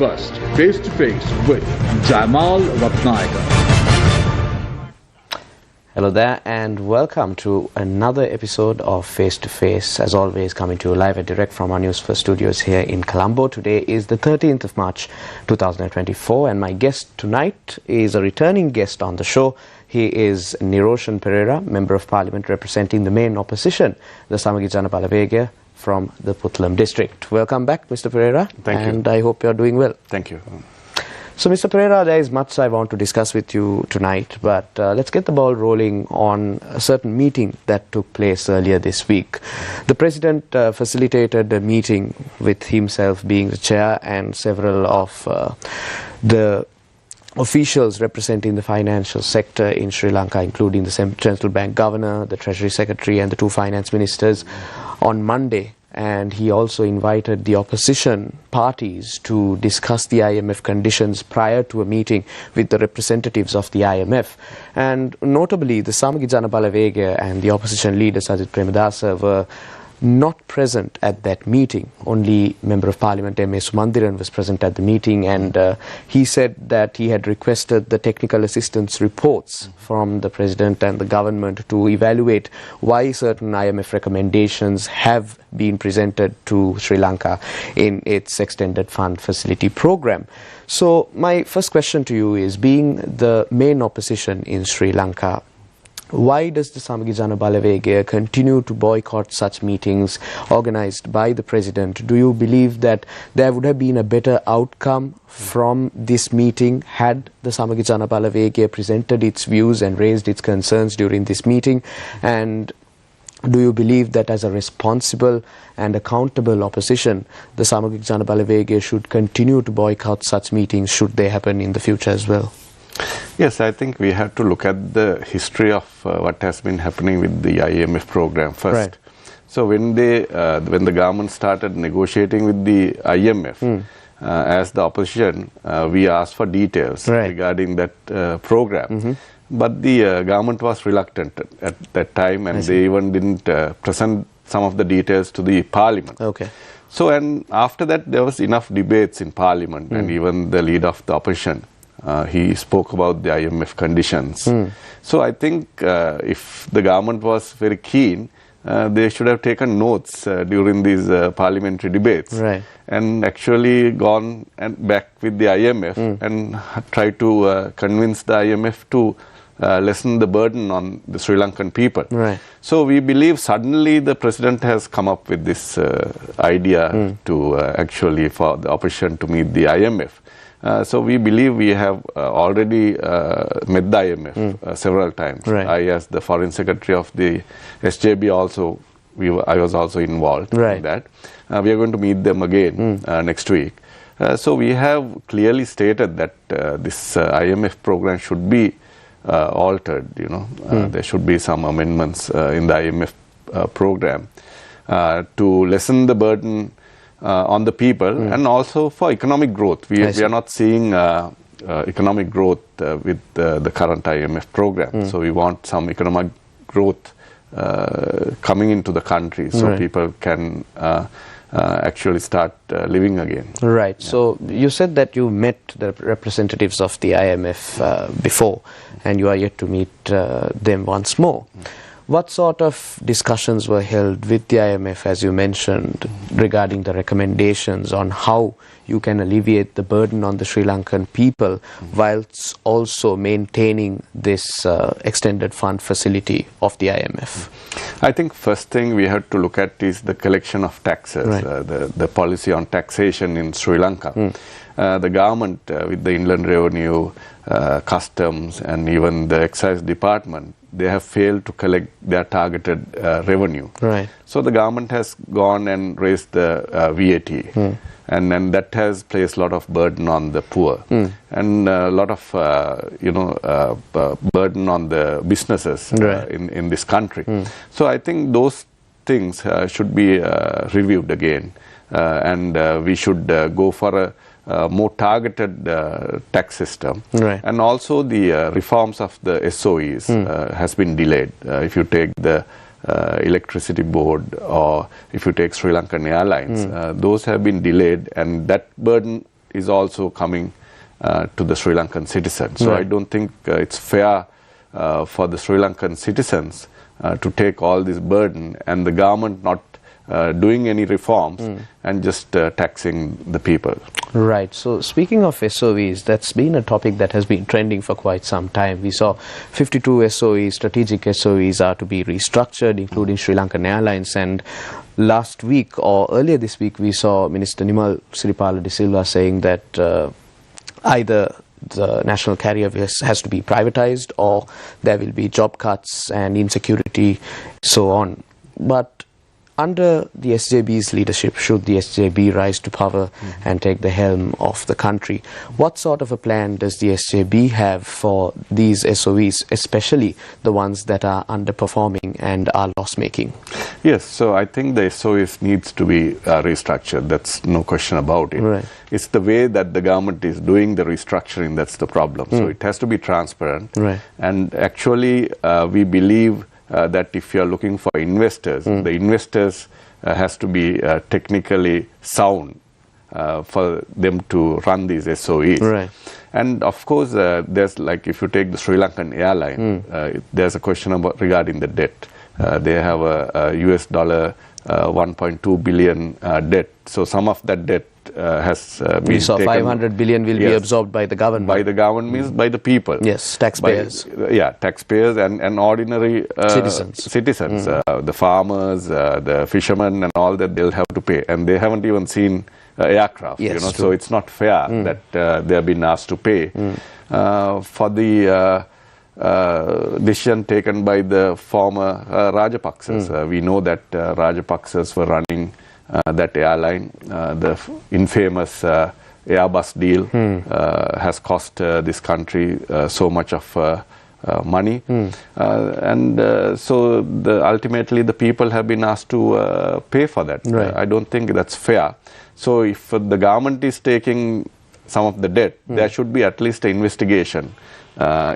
First, face to face with Jamal Ratnayaka. Hello there and welcome to another episode of Face to Face, as always coming to you live and direct from our Newsfirst studios here in Colombo. Today is the 13th of March 2024 and my guest tonight is a returning guest on the show. He is Niroshan Perera, Member of Parliament representing the main opposition, the Samagi Jana Balawegaya from the Puttalam district. Welcome back, Mr. Perera. Thank you. And I hope you're doing well. Thank you. So, Mr. Perera, there is much I want to discuss with you tonight, but let's get the ball rolling on a certain meeting that took place earlier this week. The President facilitated a meeting with himself being the chair and several of the officials representing the financial sector in Sri Lanka, including the Central Bank Governor, the Treasury Secretary and the two finance ministers on Monday. And he also invited the opposition parties to discuss the IMF conditions prior to a meeting with the representatives of the IMF. And notably, the Samagi Jana Balawegaya and the opposition leader Sajith Premadasa were not present at that meeting. Only Member of Parliament M.A. Sumandiran was present at the meeting, and he said that he had requested the technical assistance reports from the President and the government to evaluate why certain IMF recommendations have been presented to Sri Lanka in its extended fund facility program. So my first question to you is, being the main opposition in Sri Lanka, why does the Samagi Jana Balawegaya continue to boycott such meetings organized by the President? Do you believe that there would have been a better outcome from this meeting had the Samagi Jana Balawegaya presented its views and raised its concerns during this meeting? And do you believe that as a responsible and accountable opposition, the Samagi Jana Balawegaya should continue to boycott such meetings should they happen in the future as well? Yes, I think we have to look at the history of what has been happening with the IMF program first. Right. So when the government started negotiating with the IMF, as the opposition, we asked for details regarding that program. But the government was reluctant at that time, and they even didn't present some of the details to the Parliament. Okay. So, and after that, there was enough debates in Parliament, and even the leader of the opposition, he spoke about the IMF conditions. So I think if the government was very keen, they should have taken notes during these parliamentary debates, and actually gone and back with the IMF and tried to convince the IMF to lessen the burden on the Sri Lankan people. So we believe suddenly the President has come up with this idea to actually for the opposition to meet the IMF. So we believe we have already met the IMF several times. I, as the Foreign Secretary of the SJB, also I was also involved in that. We are going to meet them again next week. So we have clearly stated that this IMF program should be altered. You know, there should be some amendments in the IMF program to lessen the burden on the people, and also for economic growth. We are not seeing economic growth with the current IMF program. So we want some economic growth coming into the country, so people can actually start living again. So you said that you met the representatives of the IMF before, and you are yet to meet them once more. What sort of discussions were held with the IMF, as you mentioned, regarding the recommendations on how you can alleviate the burden on the Sri Lankan people whilst also maintaining this extended fund facility of the IMF? I think first thing we have to look at is the collection of taxes, the policy on taxation in Sri Lanka. The government with the Inland Revenue, Customs and even the Excise Department, they have failed to collect their targeted revenue. So the government has gone and raised the VAT, and then that has placed a lot of burden on the poor, and a lot of burden on the businesses in this country. So I think those things should be reviewed again, and we should go for a more targeted tax system, and also the reforms of the SOEs has been delayed. If you take the electricity board, or if you take Sri Lankan Airlines, those have been delayed, and that burden is also coming to the Sri Lankan citizens. So I don't think it's fair for the Sri Lankan citizens to take all this burden and the government not doing any reforms and just taxing the people. Right. So speaking of SOEs, that's been a topic that has been trending for quite some time. We saw 52 SOEs, strategic SOEs are to be restructured, including Sri Lankan Airlines. And last week or earlier this week, we saw Minister Nimal Siripala de Silva saying that either the national carrier has to be privatized or there will be job cuts and insecurity, so on. But under the SJB's leadership, should the SJB rise to power and take the helm of the country, what sort of a plan does the SJB have for these SOEs, especially the ones that are underperforming and are loss-making? Yes, so I think the SOEs needs to be restructured. That's no question about it. Right. It's the way that the government is doing the restructuring that's the problem. So it has to be transparent. Right. And actually, we believe that if you are looking for investors, the investors has to be technically sound for them to run these SOEs. Right. And of course, there's like if you take the Sri Lankan airline, there's a question about regarding the debt. They have a US dollar 1.2 billion debt. So some of that debt has been We saw taken, 500 billion will be absorbed by the government. by the government means by the people. Yes, taxpayers. Taxpayers and ordinary Citizens. The farmers, the fishermen and all that they'll have to pay. And they haven't even seen aircraft, Yes, true. so it's not fair that they have been asked to pay. For the decision taken by the former Rajapaksas. We know that Rajapaksas were running that airline. The infamous Airbus deal has cost this country so much of money. So ultimately the people have been asked to pay for that. Right. I don't think that's fair. So if the government is taking some of the debt, there should be at least an investigation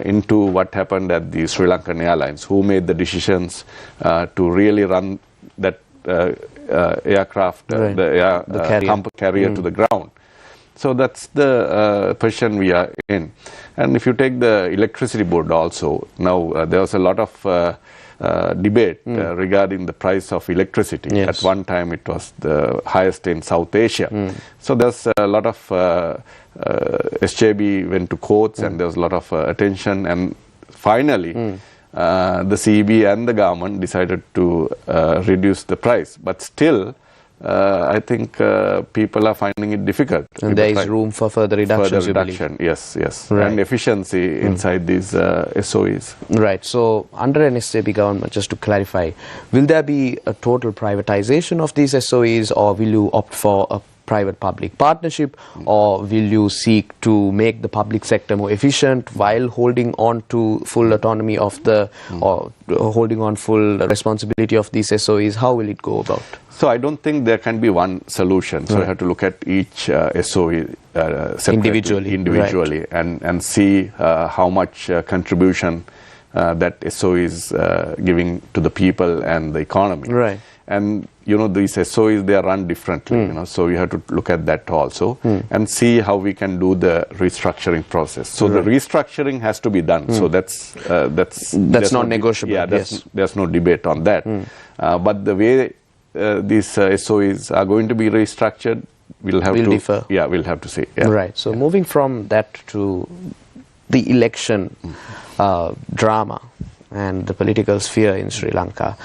into what happened at the Sri Lankan Airlines, who made the decisions to really run that aircraft, the carrier to the ground. So that's the position we are in. And if you take the electricity board also, now there was a lot of debate regarding the price of electricity. Yes. At one time it was the highest in South Asia. So there's a lot of SJB went to courts and there was a lot of attention, and finally the CB and the government decided to reduce the price. But still I think people are finding it difficult. And there is room for further reductions, Yes, yes. Right. And efficiency inside these SOEs. Right. So under an SJB government, just to clarify, will there be a total privatization of these SOEs, or will you opt for a private-public partnership, or will you seek to make the public sector more efficient while holding on to full autonomy of the, or holding on full responsibility of these SOEs? How will it go about? So I don't think there can be one solution. So you have to look at each SOE separately, individually, right, and see how much contribution that SOE is giving to the people and the economy. Right. And you know, these SOEs, they are run differently, you know, so you have to look at that also and see how we can do the restructuring process. So the restructuring has to be done. So that's not negotiable. Yeah, there's no debate on that. But the way these SOEs are going to be restructured, we'll have to differ. Yeah, we'll have to see. Yeah. Right. So moving from that to the election drama and the political sphere in Sri Lanka,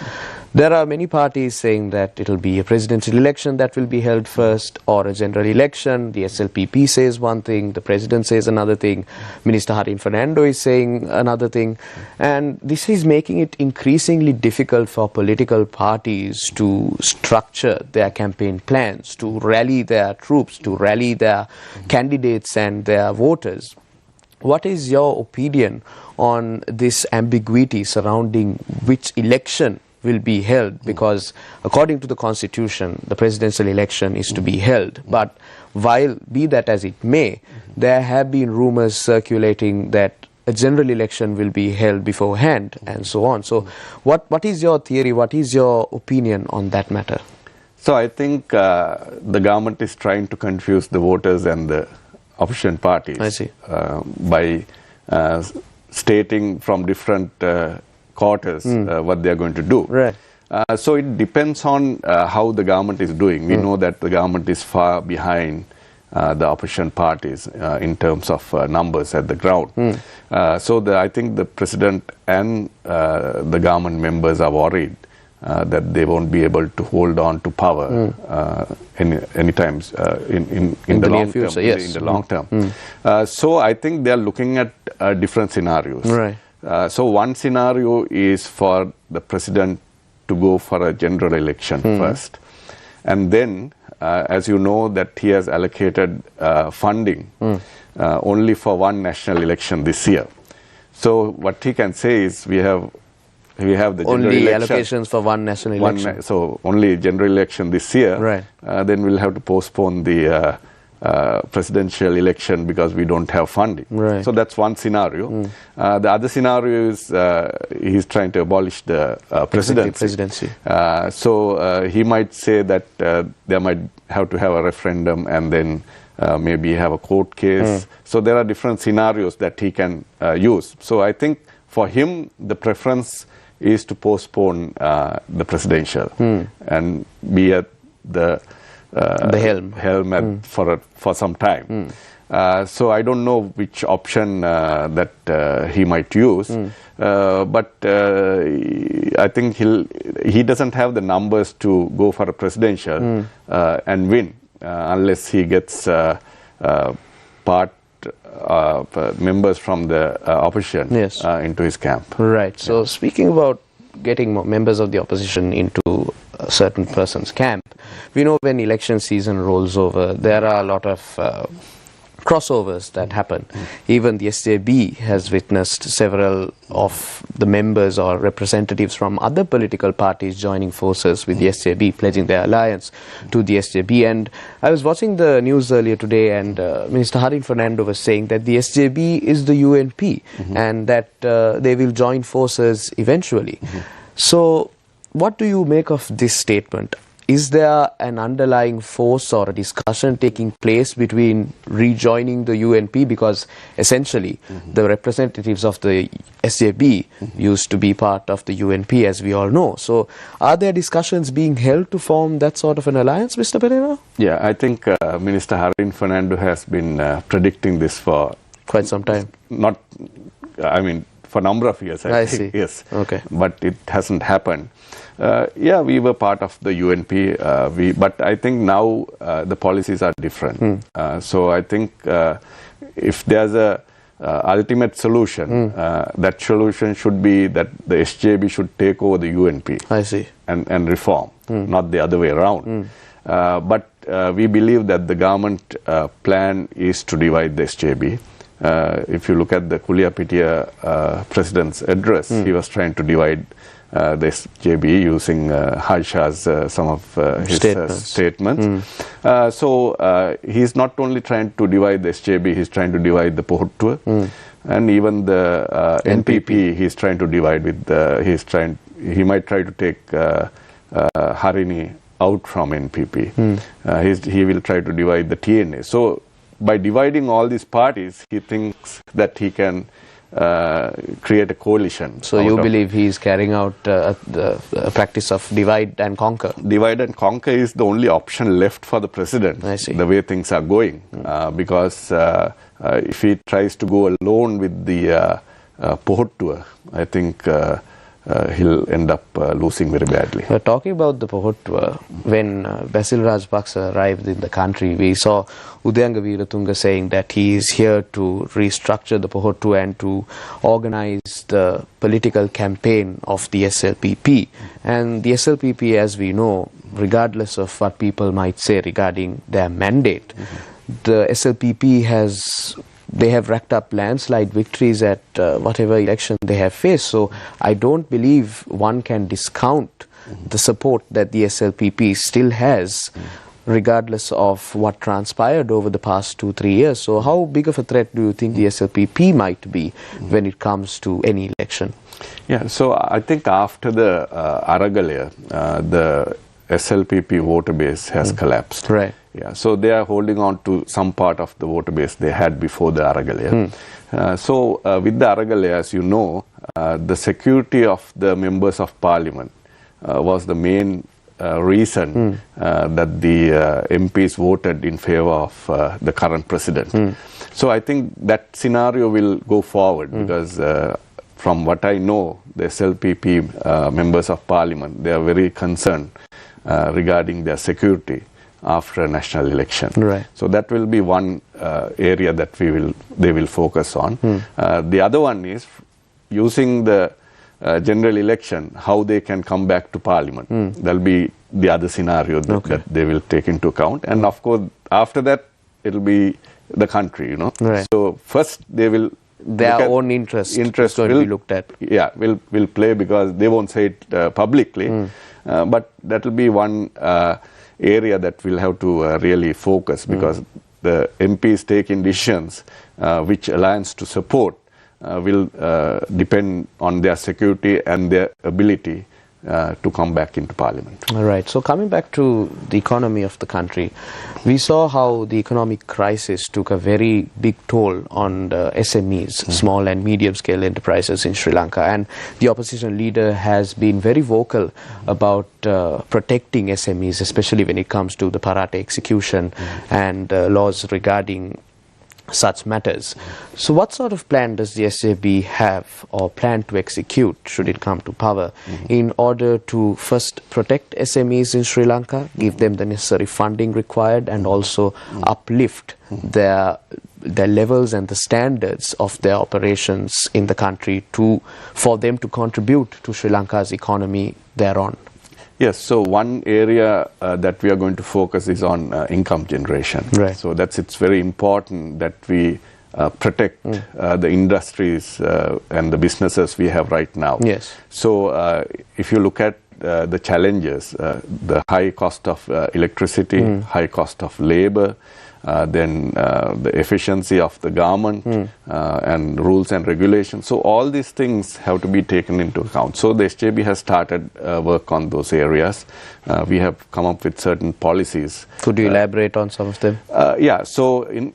there are many parties saying that it will be a presidential election that will be held first, or a general election. The SLPP says one thing, the president says another thing, Minister Harin Fernando is saying another thing, and this is making it increasingly difficult for political parties to structure their campaign plans, to rally their troops, to rally their candidates and their voters. What is your opinion on this ambiguity surrounding which election will be held? Because according to the constitution, the presidential election is to be held. But while be that as it may, there have been rumors circulating that a general election will be held beforehand and so on. So what is your theory, what is your opinion on that matter? So I think the government is trying to confuse the voters and the opposition parties. I see. By stating from different quarters what they are going to do. Right. So it depends on how the government is doing. We know that the government is far behind the opposition parties in terms of numbers at the ground. So I think the president and the government members are worried that they won't be able to hold on to power any times in the long term. Yes. In the long term. So I think they are looking at different scenarios. Right. So one scenario is for the president to go for a general election first, and then as you know that he has allocated funding only for one national election this year. So what he can say is we have the general only election, allocations for one national election. so only general election this year. Right. Then we'll have to postpone the presidential election because we don't have funding. Right. So that's one scenario. The other scenario is he's trying to abolish the presidency. So he might say that they might have to have a referendum and then maybe have a court case. So there are different scenarios that he can use. So I think for him the preference is to postpone the presidential and be at the helm for some time. So I don't know which option that he might use, but I think he doesn't have the numbers to go for a presidential and win unless he gets members from the opposition into his camp. Right. So speaking about getting members of the opposition into a certain person's camp, we know when election season rolls over, there are a lot of crossovers that happen. Even the SJB has witnessed several of the members or representatives from other political parties joining forces with the SJB, pledging their alliance to the SJB. And I was watching the news earlier today, and Minister Harin Fernando was saying that the SJB is the UNP and that they will join forces eventually. So what do you make of this statement? Is there an underlying force or a discussion taking place between rejoining the UNP? Because essentially the representatives of the SJB used to be part of the UNP, as we all know. So are there discussions being held to form that sort of an alliance, Mr. Perera? Yeah, I think Minister Harin Fernando has been predicting this for quite some time. For a number of years, I think. See. Yes. Okay. But it hasn't happened. Yeah, we were part of the UNP, but I think now the policies are different. So I think if there's a ultimate solution, that solution should be that the SJB should take over the UNP. I see. And reform, not the other way around. But we believe that the government plan is to divide the SJB. If you look at the Kuliapitiya president's address, he was trying to divide the SJB using Harsha's some of his statements. So he's not only trying to divide the SJB, he's trying to divide the Pohottuwa, and even the NPP he's trying to divide with he might try to take Harini out from NPP. He will try to divide the TNA. So by dividing all these parties, he thinks that he can create a coalition. So you believe he is carrying out the practice of divide and conquer? Divide and conquer is the only option left for the president, I see. The way things are going. Because if he tries to go alone with the Pohottuwa, I think he'll end up losing very badly. Talking about the Pohottuwa, when Basil Rajapaksa arrived in the country, we saw Udayanga Veeratunga saying that he is here to restructure the Pohottuwa and to organize the political campaign of the SLPP. And the SLPP, as we know, regardless of what people might say regarding their mandate, the SLPP they have racked up landslide victories at whatever election they have faced. So I don't believe one can discount the support that the SLPP still has, regardless of what transpired over the past 2-3 years. So how big of a threat do you think the SLPP might be when it comes to any election? Yeah, so I think after the Aragalaya, the SLPP voter base has collapsed. Right. Yeah, so they are holding on to some part of the voter base they had before the Aragalaya. With the Aragalaya, as you know, the security of the members of parliament was the main reason that the MPs voted in favor of the current president. So I think that scenario will go forward because from what I know, the SLPP members of parliament, they are very concerned regarding their security after a national election. Right. So that will be one area that they will focus on. The other one is using the general election, how they can come back to parliament. That will be the other scenario that they will take into account. And of course, after that, it will be the country, Right. So first they will their own interest is going to be looked at. Yeah, will play because they won't say it publicly. But that will be one area that we'll have to really focus because the MPs taking decisions which alliance to support will depend on their security and their ability to come back into parliament. All right. So coming back to the economy of the country, we saw how the economic crisis took a very big toll on the SMEs, small and medium scale enterprises in Sri Lanka, and the opposition leader has been very vocal about protecting SMEs, especially when it comes to the Parate execution and laws regarding such matters. So what sort of plan does the SJB have or plan to execute should it come to power in order to first protect SMEs in Sri Lanka, give them the necessary funding required, and also uplift their levels and the standards of their operations in the country for them to contribute to Sri Lanka's economy thereon? Yes, so one area that we are going to focus is on income generation. Right. So it's very important that we protect the industries and the businesses we have right now. Yes. So if you look at the challenges, the high cost of electricity, high cost of labor, then the efficiency of the government and rules and regulations. So all these things have to be taken into account. So the SJB has started work on those areas. We have come up with certain policies. Could you elaborate on some of them? Yeah, so in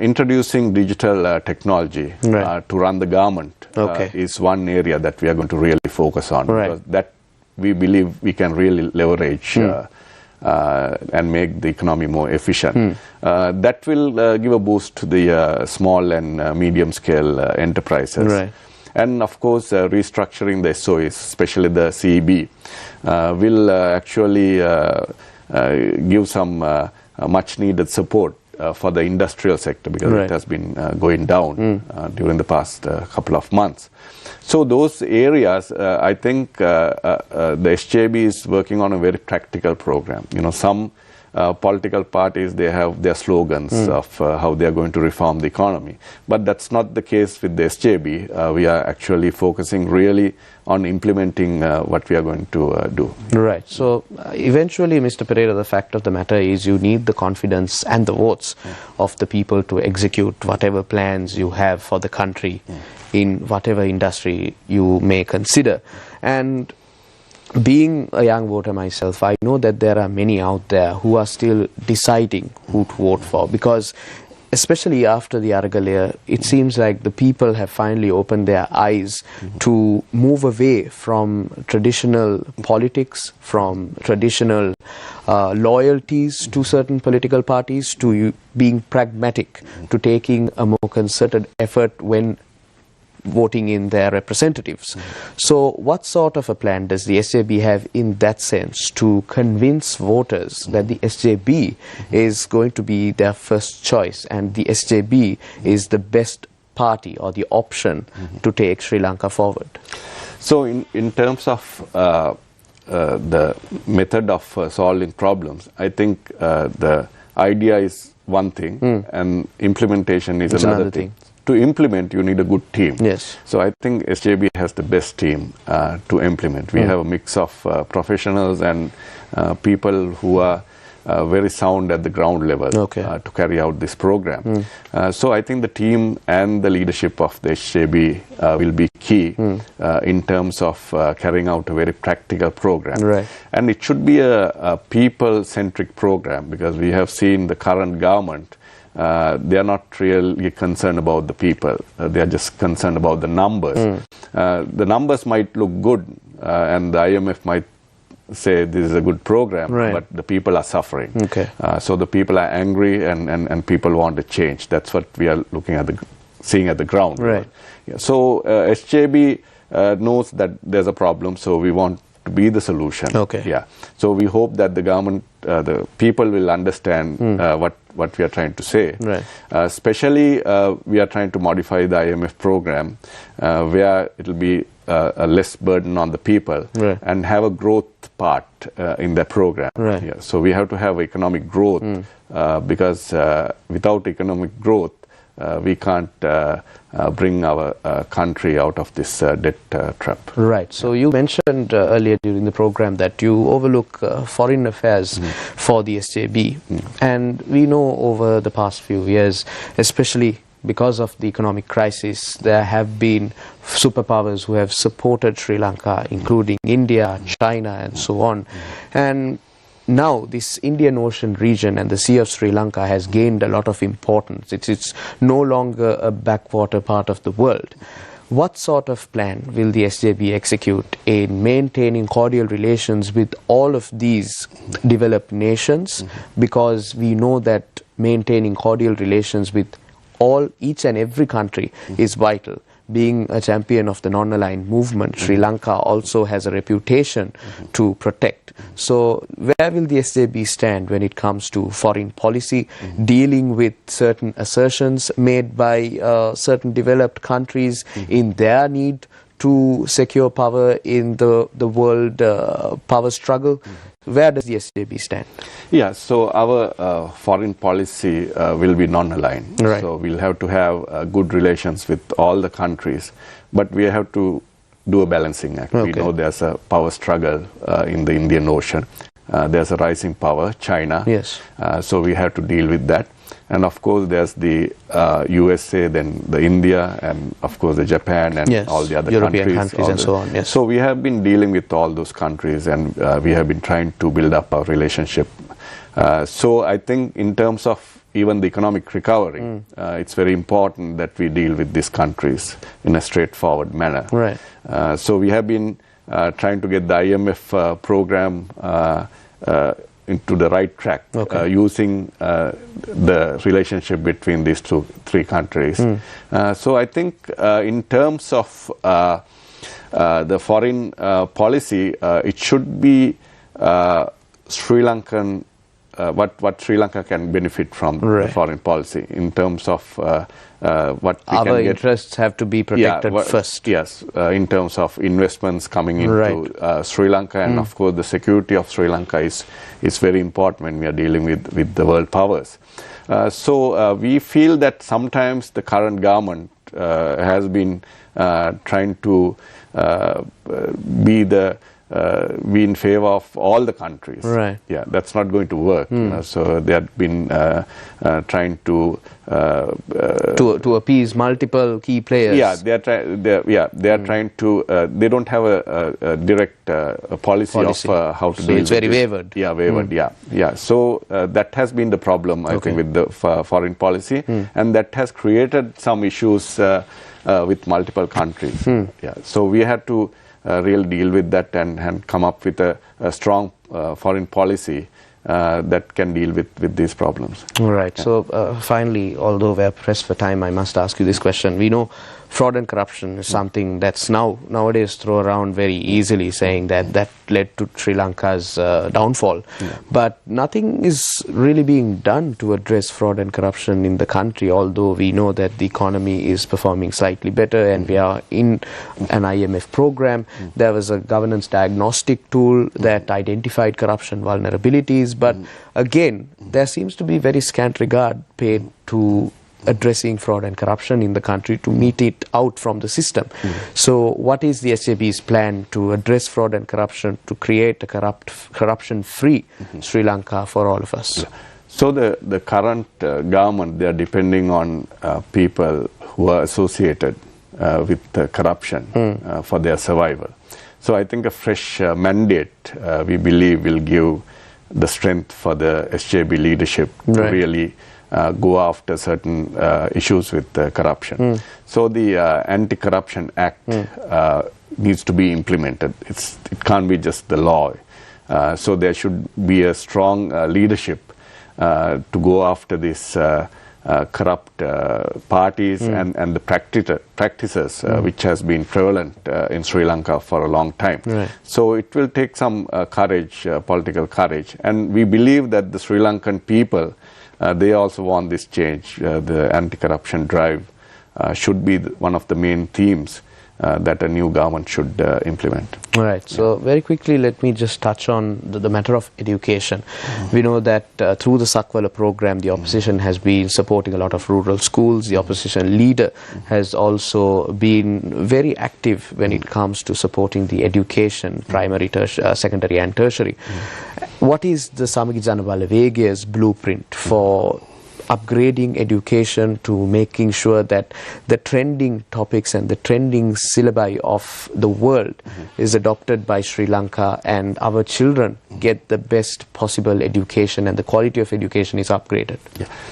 introducing digital technology to run the government is one area that we are going to really focus on. Because that we believe we can really leverage and make the economy more efficient. That will give a boost to the small and medium scale enterprises. Right. And of course, restructuring the SOEs, especially the CEB, will actually give some much needed support for the industrial sector because it has been going down during the past couple of months. So those areas, I think the SJB is working on a very practical program. Some political parties, they have their slogans of how they are going to reform the economy. But that's not the case with the SJB. We are actually focusing really on implementing what we are going to do. Right. So eventually, Mr. Perera, the fact of the matter is you need the confidence and the votes of the people to execute whatever plans you have for the country in whatever industry you may consider. And being a young voter myself, I know that there are many out there who are still deciding who to vote for, because especially after the Aragalaya, it seems like the people have finally opened their eyes to move away from traditional politics, from traditional loyalties to certain political parties, to being pragmatic, to taking a more concerted effort when voting in their representatives. So what sort of a plan does the SJB have in that sense to convince voters that the SJB is going to be their first choice and the SJB is the best party or the option to take Sri Lanka forward? So in terms of the method of solving problems, I think the idea is one thing and implementation is another thing. To implement, you need a good team. Yes. So I think SJB has the best team to implement. We have a mix of professionals and people who are very sound at the ground level to carry out this program. So I think the team and the leadership of the SJB will be key in terms of carrying out a very practical program. And it should be a people-centric program, because we have seen the current government, they are not really concerned about the people. They are just concerned about the numbers. The numbers might look good, and the IMF might say this is a good program, but the people are suffering. So the people are angry, and people want to change. That's what we are looking at, seeing at the ground. So SJB knows that there's a problem, so we want to be the solution. So we hope that the government, the people will understand what we are trying to say. Especially, we are trying to modify the IMF program where it will be a less burden on the people and have a growth part in the program. So we have to have economic growth because without economic growth, we can't bring our country out of this debt trap. So you mentioned earlier during the program that you overlook foreign affairs for the SJB, and we know over the past few years, especially because of the economic crisis, there have been superpowers who have supported Sri Lanka, including India, China, and so on. And now this Indian Ocean region and the Sea of Sri Lanka has gained a lot of importance. It's no longer a backwater part of the world. What sort of plan will the SJB execute in maintaining cordial relations with all of these developed nations? Because we know that maintaining cordial relations with each and every country is vital. Being a champion of the non-aligned movement, Sri Lanka also has a reputation to protect. So where will the SJB stand when it comes to foreign policy, dealing with certain assertions made by certain developed countries in their need to secure power in the world power struggle? Where does the SJB stand? So our foreign policy will be non-aligned. So we'll have to have good relations with all the countries, but we have to do a balancing act. We know there's a power struggle in the Indian Ocean. There's a rising power, China. So we have to deal with that. And of course, there's the USA, then the India, and of course the Japan and all the other European countries and so on. So we have been dealing with all those countries, and we have been trying to build up our relationship. So I think in terms of even the economic recovery, it's very important that we deal with these countries in a straightforward manner. So we have been trying to get the IMF program into the right track, using the relationship between these three countries. So I think in terms of the foreign policy, it should be Sri Lankan, what Sri Lanka can benefit from the foreign policy in terms of what we our can get. interests have to be protected first. In terms of investments coming into Sri Lanka, and of course the security of Sri Lanka is very important when we are dealing with the world powers. So we feel that sometimes the current government has been trying to be in favor of all the countries. That's not going to work. So they have been trying to appease multiple key players. They are trying to. They don't have a direct policy of how to deal. So it's very wavered. Wavered. So that has been the problem, I think, with the foreign policy, and that has created some issues with multiple countries. So we had to really deal with that and come up with a strong foreign policy that can deal with these problems. So finally, although we're pressed for time, I must ask you this question. We know fraud and corruption is something that's nowadays thrown around very easily, saying that led to Sri Lanka's downfall. But nothing is really being done to address fraud and corruption in the country, although we know that the economy is performing slightly better and we are in an IMF program. There was a governance diagnostic tool that identified corruption vulnerabilities, but again, there seems to be very scant regard paid to addressing fraud and corruption in the country, to meet it out from the system. So what is the SJB's plan to address fraud and corruption, to create a corruption-free Sri Lanka for all of us? So the current government, they are depending on people who are associated with corruption for their survival. So I think a fresh mandate, we believe, will give the strength for the SJB leadership to really go after certain issues with corruption. So the Anti-Corruption Act needs to be implemented. It can't be just the law. So there should be a strong leadership to go after these corrupt parties and the practices which has been prevalent in Sri Lanka for a long time. So it will take some courage, political courage, and we believe that the Sri Lankan people, they also want this change. The anti-corruption drive should be one of the main themes that a new government should implement. All right. So very quickly, let me just touch on the matter of education. We know that through the Sakwala program, the opposition has been supporting a lot of rural schools. The opposition leader has also been very active when it comes to supporting the education, primary, secondary and tertiary. What is the Samagi Janabala Vega's blueprint for upgrading education, to making sure that the trending topics and the trending syllabi of the world is adopted by Sri Lanka, and our children get the best possible education and the quality of education is upgraded?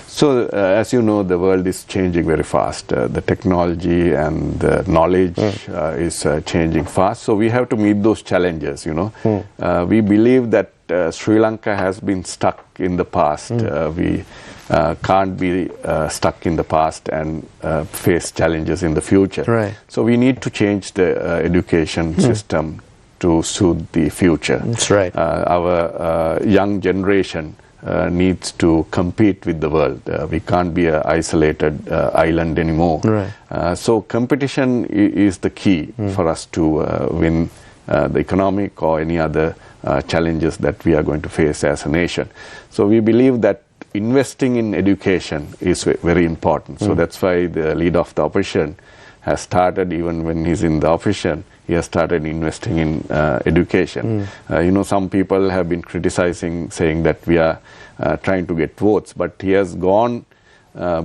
So as you know, the world is changing very fast. The technology and the knowledge is changing fast. So we have to meet those challenges, you know. We believe that Sri Lanka has been stuck in the past. We can't be stuck in the past and face challenges in the future. So we need to change the education system to suit the future. That's right. Our young generation needs to compete with the world. We can't be an isolated island anymore. So competition is the key for us to win the economic or any other challenges that we are going to face as a nation. So we believe that investing in education is very important. So that's why the leader of the opposition has started, even when he's in the opposition, he has started investing in education. You know, some people have been criticizing, saying that we are trying to get votes, but he has gone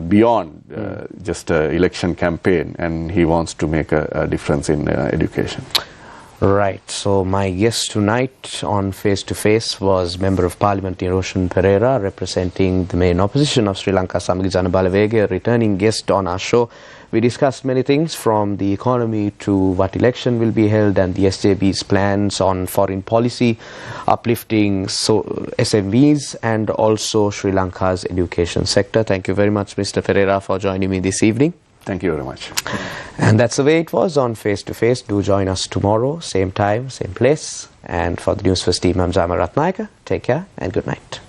beyond just an election campaign, and he wants to make a difference in education. Right. So my guest tonight on Face to Face was Member of Parliament Niroshan Perera, representing the main opposition of Sri Lanka, Samagi Janabala Vega, returning guest on our show. We discussed many things, from the economy to what election will be held and the SJB's plans on foreign policy, uplifting SMEs and also Sri Lanka's education sector. Thank you very much, Mr. Perera, for joining me this evening. Thank you very much. And that's the way it was on Face to Face. Do join us tomorrow, same time, same place. And for the Newsfirst team, I'm Jama Ratnayaka. Take care and good night.